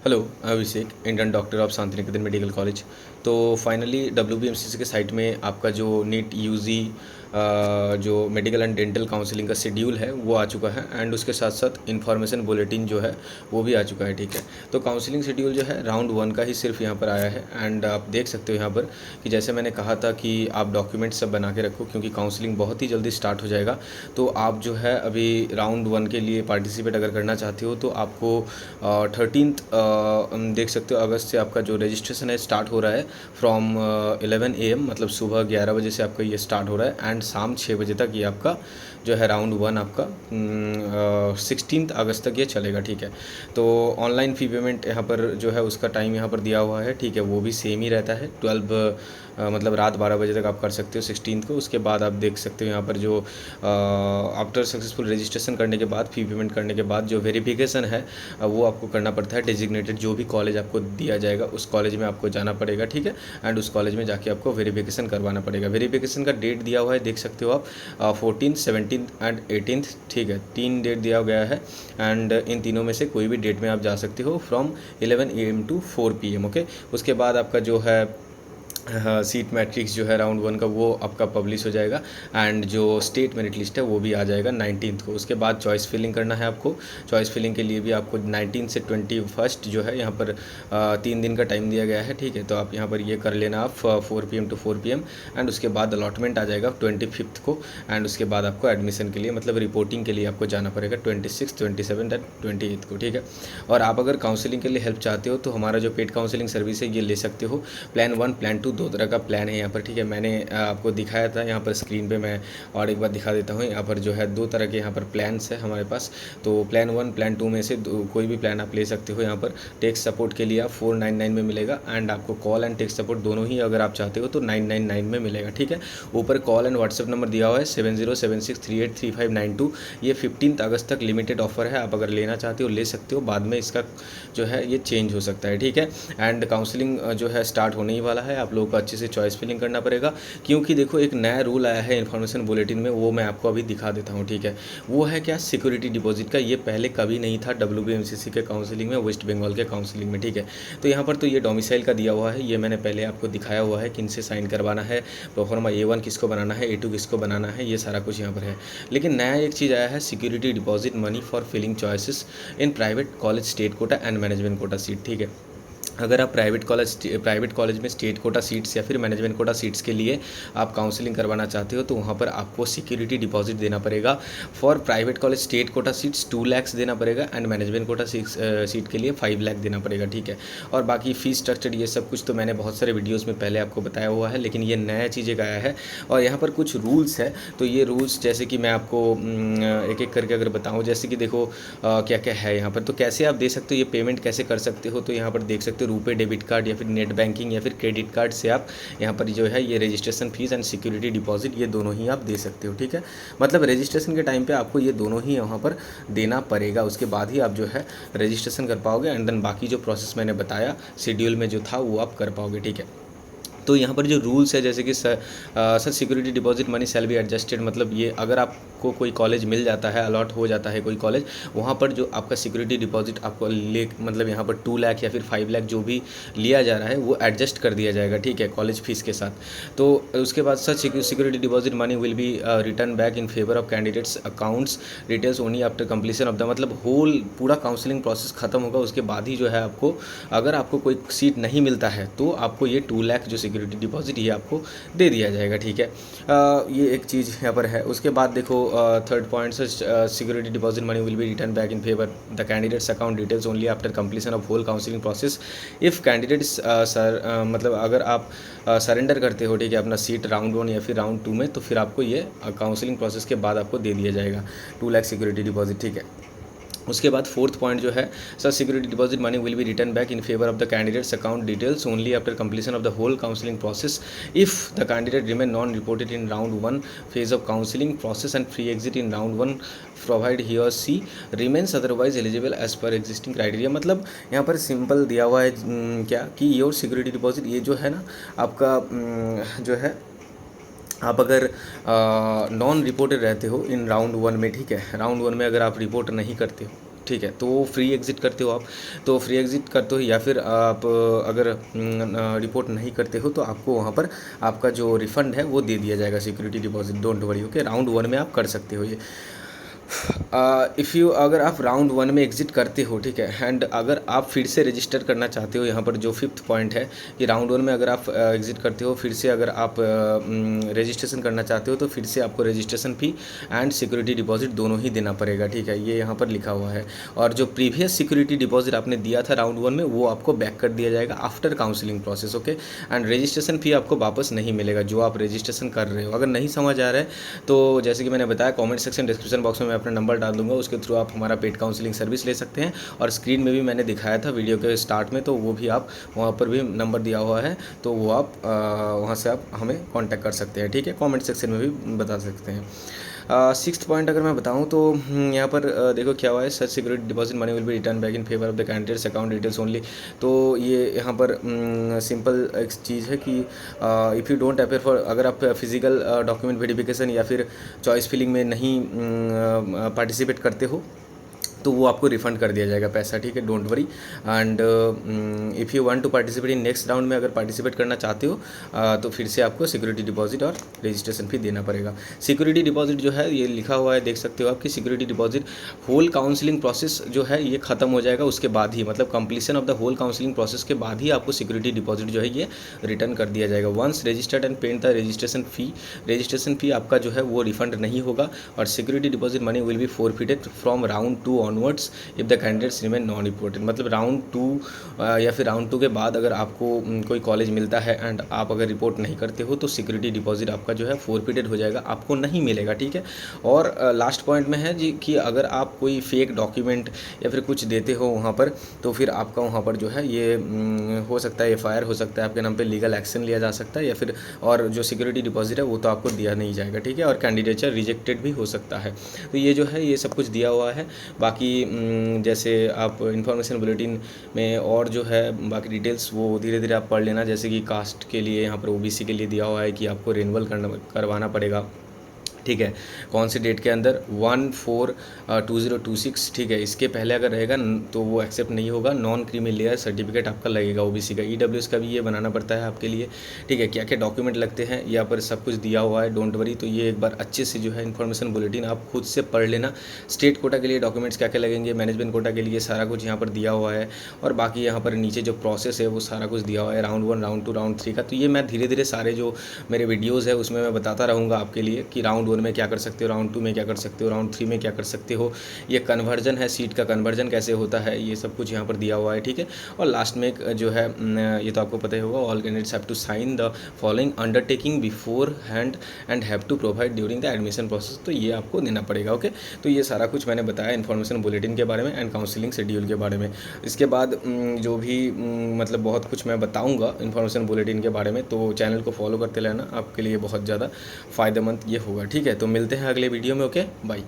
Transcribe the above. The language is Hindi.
Hello, Abhishek, Indian doctor of Shanti Niketan medical college. तो फाइनली WBMCC के साइट में आपका जो नीट यूजी जो मेडिकल एंड डेंटल काउंसलिंग का शेड्यूल है वो आ चुका है, एंड उसके साथ साथ इन्फॉर्मेशन बुलेटिन जो है वो भी आ चुका है। ठीक है, तो काउंसलिंग शेड्यूल जो है राउंड 1 का ही सिर्फ यहाँ पर आया है। एंड आप देख सकते हो यहाँ पर कि जैसे मैंने कहा था कि आप डॉक्यूमेंट सब बना के रखो, क्योंकि काउंसलिंग बहुत ही जल्दी स्टार्ट हो जाएगा। तो आप जो है अभी राउंड 1 के लिए पार्टिसिपेट अगर करना चाहते हो तो आपको 13th देख सकते हो अगस्त से आपका जो रजिस्ट्रेशन है स्टार्ट हो रहा है फ्रॉम 11 AM, मतलब सुबह 11 बजे से आपका ये स्टार्ट हो रहा है, एंड शाम 6 बजे तक ये आपका जो है राउंड 1 आपका 16 अगस्त तक ये चलेगा। ठीक है, तो ऑनलाइन फ़ी पेमेंट यहाँ पर जो है उसका टाइम यहाँ पर दिया हुआ है। ठीक है, वो भी सेम ही रहता है 12 मतलब रात 12 बजे तक आप कर सकते हो 16 को। उसके बाद आप देख सकते हो यहाँ पर जो आफ्टर सक्सेसफुल रजिस्ट्रेशन करने के बाद, फ़ी पेमेंट करने के बाद जो वेरिफिकेशन है वो आपको करना पड़ता है। डेजिग्नेटेड जो भी कॉलेज आपको दिया जाएगा उस कॉलेज में आपको जाना पड़ेगा। ठीक है, एंड उस कॉलेज में जाके आपको वेरिफिकेशन करवाना पड़ेगा। वेरिफिकेशन का डेट दिया हुआ है, देख सकते हो आप 14th, 17th एंड 18th। ठीक है, 3 डेट दिया गया है, एंड इन तीनों में से कोई भी डेट में आप जा सकते हो from 11 AM to 4 PM। Okay, उसके बाद आपका जो है सीट मैट्रिक्स जो है राउंड 1 का वो आपका पब्लिश हो जाएगा, एंड जो स्टेट मेरिट लिस्ट है वो भी आ जाएगा 19th को। उसके बाद चॉइस फिलिंग करना है आपको। चॉइस फिलिंग के लिए भी आपको 19 से 21 जो है यहाँ पर 3 दिन का टाइम दिया गया है। ठीक है, तो आप यहाँ पर ये कर लेना आप 4 PM टू 4 PM, एंड उसके बाद अलॉटमेंट आ जाएगा 25th को, एंड उसके बाद आपको एडमिशन के लिए मतलब रिपोर्टिंग के लिए आपको जाना पड़ेगा 26, 27 एंड 28 को। ठीक है, और आप अगर काउंसलिंग के लिए हेल्प चाहते हो तो हमारा जो पेड काउंसलिंग सर्विस है ये ले सकते हो। प्लान 1, प्लान 2 दो तरह का प्लान है यहाँ पर। ठीक है, मैंने आपको दिखाया था यहाँ पर स्क्रीन पे, मैं और एक बार दिखा देता हूँ। यहाँ पर जो है 2 तरह के यहाँ पर प्लान्स है हमारे पास। तो प्लान 1, प्लान 2 में से कोई भी प्लान आप ले सकते हो। यहाँ पर टेक्स्ट सपोर्ट के लिए आप 499 में मिलेगा, एंड आपको कॉल एंड टेक्स्ट सपोर्ट दोनों ही अगर आप चाहते हो तो 999 में मिलेगा। ठीक है, ऊपर कॉल एंड व्हाट्सएप नंबर दिया हुआ है 7076383592। ये 15 अगस्त तक लिमिटेड ऑफर है, आप अगर लेना चाहते हो ले सकते हो, बाद में इसका जो है ये चेंज हो सकता है। ठीक है, एंड काउंसलिंग जो है स्टार्ट होने ही वाला है। आप लोगों को अच्छे से चॉइस फिलिंग करना पड़ेगा, क्योंकि देखो एक नया रूल आया है इन्फॉर्मेशन बुलेटिन में, वो मैं आपको अभी दिखा देता हूँ। ठीक है, वो है क्या, सिक्योरिटी डिपॉजिट का। ये पहले कभी नहीं था WBMCC के काउंसलिंग में, वेस्ट बंगाल के काउंसलिंग में। ठीक है, तो यहाँ पर तो ये डोमिसाइल का दिया हुआ है, ये मैंने पहले आपको दिखाया हुआ है, किन से साइन करवाना है, प्रोफॉर्मा A1 किसको बनाना है, A2 किसको बनाना है, ये सारा कुछ यहाँ पर है। लेकिन नया एक चीज़ आया है, security deposit money for filling choices in private college state quota and management quota seat. ठीक है, अगर आप प्राइवेट कॉलेज में स्टेट कोटा सीट्स या फिर मैनेजमेंट कोटा सीट्स के लिए आप काउंसलिंग करवाना चाहते हो तो वहाँ पर आपको सिक्योरिटी डिपॉजिट देना पड़ेगा। For private college state quota seats 2 lakh देना पड़ेगा, एंड मैनेजमेंट कोटा सीट के लिए 5 लाख देना पड़ेगा। ठीक है, और बाकी फ़ीस स्ट्रक्चर ये सब कुछ तो मैंने बहुत सारे वीडियोज़ में पहले आपको बताया हुआ है, लेकिन ये नया चीज़ एक आया है और यहाँ पर कुछ रूल्स है। तो ये रूल्स जैसे कि मैं आपको एक एक करके अगर बताऊँ, जैसे कि देखो क्या क्या है यहाँ पर, तो कैसे आप दे सकते हो, ये पेमेंट कैसे कर सकते हो। तो यहाँ पर देख सकते हो रुपए डेबिट कार्ड या फिर नेट बैंकिंग या फिर क्रेडिट कार्ड से आप यहाँ पर जो है ये registration fees and security deposit ये दोनों ही आप दे सकते हो। ठीक है, मतलब रजिस्ट्रेशन के टाइम पे आपको ये दोनों ही यहाँ पर देना पड़ेगा, उसके बाद ही आप जो है रजिस्ट्रेशन कर पाओगे, एंड देन बाकी जो प्रोसेस मैंने बताया शेड्यूल में जो था वो आप कर पाओगे। ठीक है, तो यहाँ पर जो रूल्स है जैसे कि sir security deposit money shall be adjusted, मतलब ये अगर आपको कोई कॉलेज मिल जाता है, अलॉट हो जाता है कोई कॉलेज, वहाँ पर जो आपका सिक्योरिटी डिपॉजिट आपको ले मतलब यहाँ पर 2 लाख या फिर 5 लाख जो भी लिया जा रहा है वो एडजस्ट कर दिया जाएगा। ठीक है, कॉलेज फीस के साथ। तो उसके बाद such security deposit money will be return back in favour of candidates accounts details only after completion of the, मतलब होल पूरा काउंसलिंग प्रोसेस खत्म होगा उसके बाद ही जो है आपको, अगर आपको कोई सीट नहीं मिलता है तो आपको ये 2 लाख जो सिक्योरिटी डिपॉजिट ये आपको दे दिया जाएगा। ठीक है, ये एक चीज़ यहाँ पर है। उसके बाद देखो थर्ड पॉइंट से security deposit money will be return back in favour the candidates account details only after completion of whole counselling process if candidates sir, मतलब अगर आप सरेंडर करते हो, ठीक है, अपना सीट राउंड 1 या फिर राउंड 2 में, तो फिर आपको ये काउंसलिंग प्रोसेस के बाद आपको दे दिया जाएगा 2 लाख सिक्योरिटी डिपॉजिट। ठीक है, उसके बाद फोर्थ पॉइंट जो है, sir security deposit money will be return back in favour of the candidates account details only after completion of the whole counselling process if the candidate remain non reported in round 1 phase of counselling process and free exit in round 1 provide he और she remains otherwise eligible as per existing criteria. मतलब यहाँ पर सिंपल दिया हुआ है क्या कि योर सिक्योरिटी डिपॉजिट ये जो है ना आपका जो है, आप अगर नॉन रिपोर्टेड रहते हो इन राउंड 1 में, ठीक है, राउंड 1 में अगर आप रिपोर्ट नहीं करते हो ठीक है, तो फ्री एग्ज़िट करते हो आप, तो फ्री एग्ज़िट करते हो या फिर आप अगर रिपोर्ट नहीं करते हो तो आपको वहाँ पर आपका जो रिफ़ंड है वो दे दिया जाएगा security deposit, don't worry. Okay, round 1 में आप कर सकते हो ये। इफ़ यू अगर आप राउंड 1 में एग्ज़िट करते हो, ठीक है, एंड अगर आप फिर से रजिस्टर करना चाहते हो, यहाँ पर जो 5th पॉइंट है कि राउंड 1 में अगर आप एग्ज़िट करते हो, फिर से अगर आप रजिस्ट्रेशन करना चाहते हो तो फिर से आपको registration fee and security deposit दोनों ही देना पड़ेगा, ठीक है, ये यहाँ पर लिखा हुआ है। और जो प्रीवियस सिक्योरिटी डिपॉजिट आपने दिया था राउंड 1 में वो आपको बैक कर दिया जाएगा after counselling process. Okay, and registration फ़ी आपको वापस नहीं मिलेगा जो आप रजिस्ट्रेशन कर रहे हो। अगर नहीं समझ आ रहा है तो जैसे कि मैंने बताया, कमेंट सेक्शन डिस्क्रिप्शन बॉक्स में मैं अपना नंबर डाल दूंगा, उसके थ्रू आप हमारा पेड काउंसलिंग सर्विस ले सकते हैं। और स्क्रीन में भी मैंने दिखाया था वीडियो के स्टार्ट में, तो वो भी आप वहाँ पर भी नंबर दिया हुआ है, तो वो आप वहाँ से आप हमें कांटेक्ट कर सकते हैं, ठीक है, कमेंट सेक्शन में भी बता सकते हैं। 6th पॉइंट अगर मैं बताऊं तो यहाँ पर देखो क्या हुआ है, such security deposit money will be return back in favour of the candidates account details only. तो ये यहाँ पर सिंपल एक चीज़ है कि if you don't appear for, अगर आप फिजिकल डॉक्यूमेंट वेरिफिकेशन या फिर चॉइस फिलिंग में नहीं पार्टिसिपेट करते हो तो वो आपको रिफ़ंड कर दिया जाएगा पैसा, ठीक है, don't worry. And if you want to participate in next round में, अगर पार्टिसिपेट करना चाहते हो तो फिर से आपको सिक्योरिटी डिपॉजिट और रजिस्ट्रेशन फी देना पड़ेगा। सिक्योरिटी डिपॉजिट जो है ये लिखा हुआ है, देख सकते हो आप कि security deposit whole counselling process जो है ये ख़त्म हो जाएगा, उसके बाद ही, मतलब completion of the whole counselling process के बाद ही आपको सिक्योरिटी डिपॉजिट जो है ये रिटर्न कर दिया जाएगा। Once registered and paid the registration fee आपका जो है वो रिफंड नहीं होगा, और security deposit money will be forfeited from round 2 onwards if the candidates remain non reported. मतलब राउंड 2 या फिर राउंड 2 के बाद अगर आपको कोई कॉलेज मिलता है एंड आप अगर रिपोर्ट नहीं करते हो तो सिक्योरिटी डिपॉजिट आपका जो है फॉरफिटेड हो जाएगा, आपको नहीं मिलेगा, ठीक है। और लास्ट पॉइंट में है जी कि अगर आप कोई फेक डॉक्यूमेंट या फिर कुछ देते हो वहाँ पर, तो फिर आपका वहाँ पर जो है ये हो सकता है FIR हो सकता है, आपके नाम पे लीगल एक्शन लिया जा सकता है, या फिर और जो सिक्योरिटी डिपॉजिट है वो तो आपको दिया नहीं जाएगा, ठीक है, और कैंडिडेचर रिजेक्टेड भी हो सकता है। तो ये जो है ये सब कुछ दिया हुआ है। बाकी जैसे आप इन्फॉर्मेशन बुलेटिन में और जो है बाकी डिटेल्स वो धीरे धीरे आप पढ़ लेना, जैसे कि कास्ट के लिए यहाँ पर OBC के लिए दिया हुआ है कि आपको रिन्यूअल करवाना पड़ेगा, ठीक है, कौन सी डेट के अंदर, 1/4/2026, ठीक है, इसके पहले अगर रहेगा तो वो एक्सेप्ट नहीं होगा। नॉन क्रीमी लेयर सर्टिफिकेट आपका लगेगा OBC का। EWS का भी ये बनाना पड़ता है आपके लिए, ठीक है। क्या क्या डॉक्यूमेंट लगते हैं यहाँ पर सब कुछ दिया हुआ है, डोंट वरी। तो ये एक बार अच्छे से जो है इन्फॉर्मेशन बुलेटिन आप खुद से पढ़ लेना। स्टेट कोटा के लिए डॉक्यूमेंट्स क्या क्या लगेंगे, मैनेजमेंट कोटा के लिए सारा कुछ यहाँ पर दिया हुआ है, और बाकी यहाँ पर नीचे जो प्रोसेस है वो सारा कुछ दिया हुआ है, राउंड 1, राउंड 2, राउंड 3 का। तो ये मैं धीरे धीरे सारे जो मेरे वीडियोज़ है उसमें मैं बताता रहूँगा आपके लिए कि राउंड 1 में क्या कर सकते हो, राउंड 2 में क्या कर सकते हो, राउंड 3 में क्या कर सकते हो, ये कन्वर्जन है, सीट का कन्वर्जन कैसे होता है, ये सब कुछ यहाँ पर दिया हुआ है, ठीक है। और लास्ट में एक जो है ये तो आपको पता ही होगा, all candidates have to sign the following undertaking beforehand and have to provide during the admission process. तो ये आपको देना पड़ेगा, ओके। तो ये सारा कुछ मैंने बताया इन्फॉर्मेशन बुलेटिन के बारे में एंड काउंसलिंग शेड्यूल के बारे में। इसके बाद जो भी मतलब बहुत कुछ मैं बताऊँगा इन्फॉर्मेशन बुलेटिन के बारे में, तो चैनल को फॉलो करते रहना, आपके लिए बहुत ज़्यादा फ़ायदेमंद ये होगा, ठीक है। तो मिलते हैं अगले वीडियो में, ओके, बाय।